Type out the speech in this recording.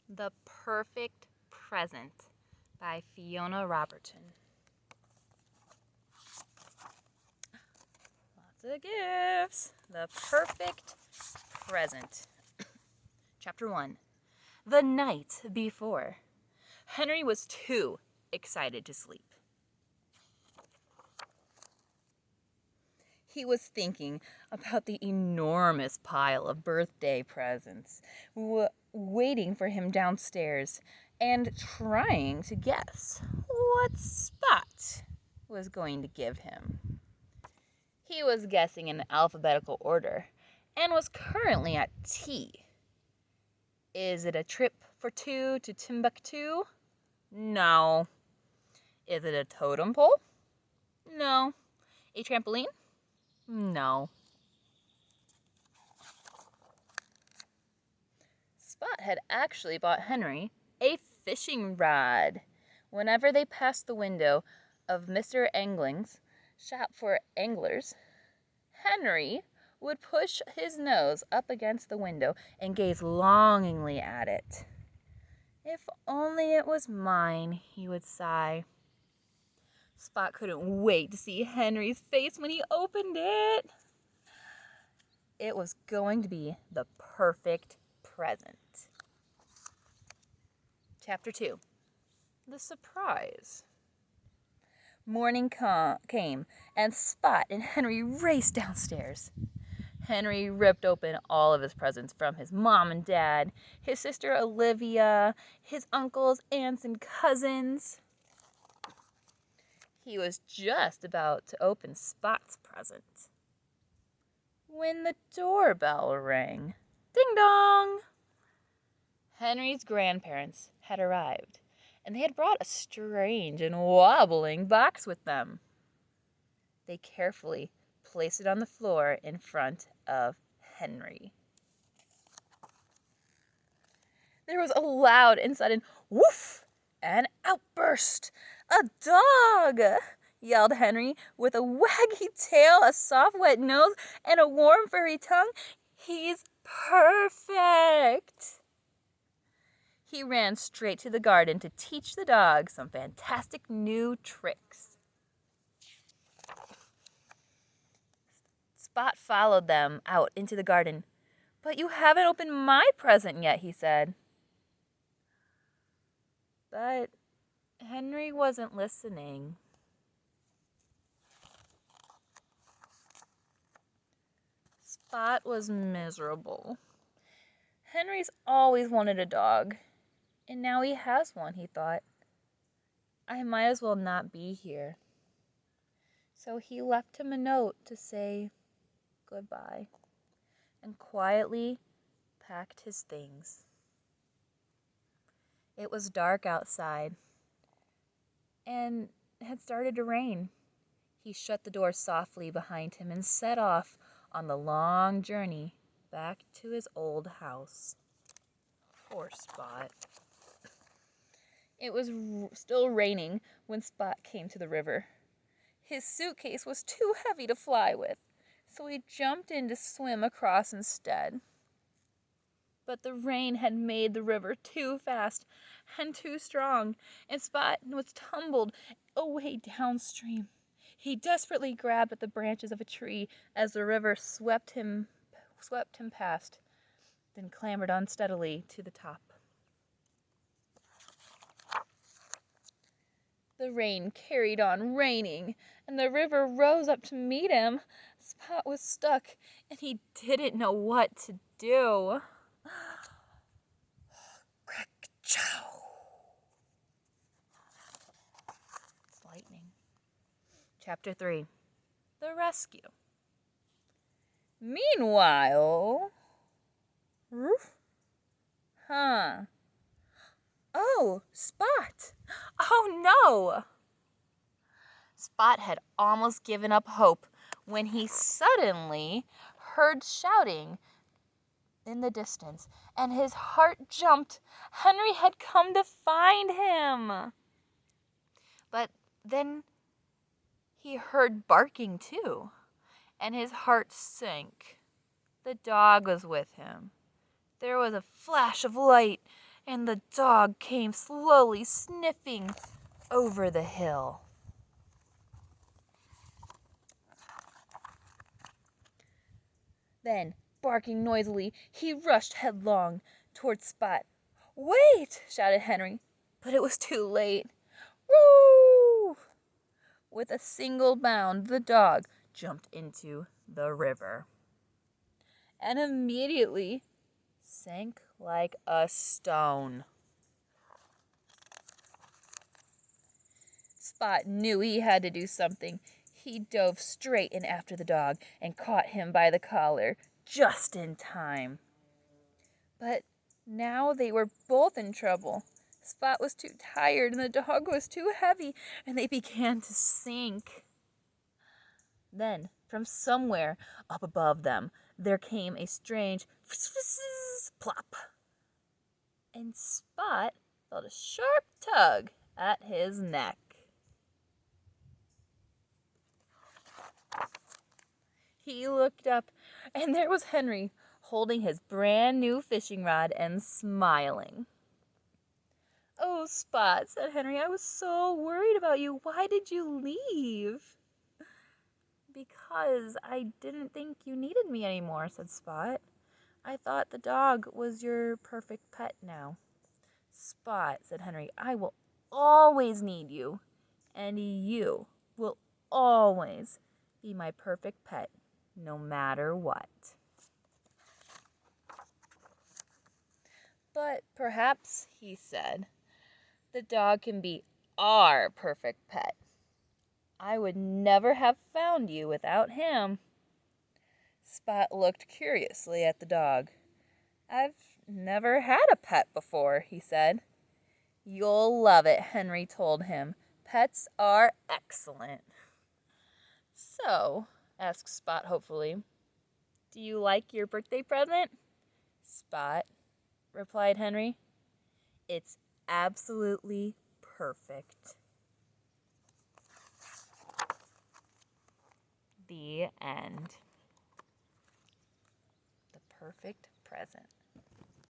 The Perfect Present by Fiona Robertson. Lots of gifts. The Perfect Present. Chapter 1. The night before. Henry was too excited to sleep. He was thinking about the enormous pile of birthday presents waiting for him downstairs and trying to guess what Spot was going to give him. He was guessing in alphabetical order and was currently at T. Is it a trip for two to Timbuktu? No. Is it a totem pole? No. A trampoline? No. Spot had actually bought Henry a fishing rod. Whenever they passed the window of Mr. Angling's shop for anglers, Henry would push his nose up against the window and gaze longingly at it. If only it was mine, he would sigh. Spot couldn't wait to see Henry's face when he opened it. It was going to be the perfect present. Chapter 2. The Surprise. Morning came, and Spot and Henry raced downstairs. Henry ripped open all of his presents from his mom and dad, his sister Olivia, his uncles, aunts, and cousins. He was just about to open Spot's present when the doorbell rang. Ding dong! Henry's grandparents had arrived, and they had brought a strange and wobbling box with them. They carefully placed it on the floor in front of Henry. There was a loud and sudden woof! An outburst! A dog! Yelled Henry, with a waggy tail, a soft wet nose, and a warm furry tongue. He's perfect! He ran straight to the garden to teach the dog some fantastic new tricks. Spot followed them out into the garden. But you haven't opened my present yet, he said. But Henry wasn't listening. Spot was miserable. Henry's always wanted a dog, and now he has one, he thought. I might as well not be here. So he left him a note to say goodbye and quietly packed his things. It was dark outside and it had started to rain. He shut the door softly behind him and set off on the long journey back to his old house. Poor Spot. It was still raining when Spot came to the river. His suitcase was too heavy to fly with, so he jumped in to swim across instead. But the rain had made the river too fast and too strong, and Spot was tumbled away downstream. He desperately grabbed at the branches of a tree as the river swept him past, then clambered unsteadily to the top. The rain carried on raining, and the river rose up to meet him. Spot was stuck, and he didn't know what to do. Crack-chow! It's lightning. Chapter 3. The Rescue. Meanwhile... Roof? Huh. Oh, Spot! Oh, no! Spot had almost given up hope when he suddenly heard shouting in the distance, and his heart jumped. Henry had come to find him. But then he heard barking too, and his heart sank. The dog was with him. There was a flash of light, and the dog came slowly sniffing over the hill. Then, barking noisily, he rushed headlong toward Spot. "Wait!" shouted Henry, but it was too late. Woo! With a single bound, the dog jumped into the river and immediately sank like a stone. Spot knew he had to do something. He dove straight in after the dog and caught him by the collar just in time. But now they were both in trouble. Spot was too tired and the dog was too heavy, and they began to sink. Then, from somewhere up above them, there came a strange plop, and Spot felt a sharp tug at his neck. He looked up, and there was Henry, holding his brand new fishing rod and smiling. "Oh, Spot," said Henry, "I was so worried about you. Why did you leave?" "Because I didn't think you needed me anymore," said Spot. "I thought the dog was your perfect pet now." "Spot," said Henry, "I will always need you, and you will always be my perfect pet, no matter what." "But perhaps," he said, "the dog can be our perfect pet. I would never have found you without him." Spot looked curiously at the dog. "I've never had a pet before," he said. "You'll love it," Henry told him. "Pets are excellent." "So," asked Spot hopefully, "do you like your birthday present?" "Spot," replied Henry, "it's absolutely perfect." The end. The perfect present.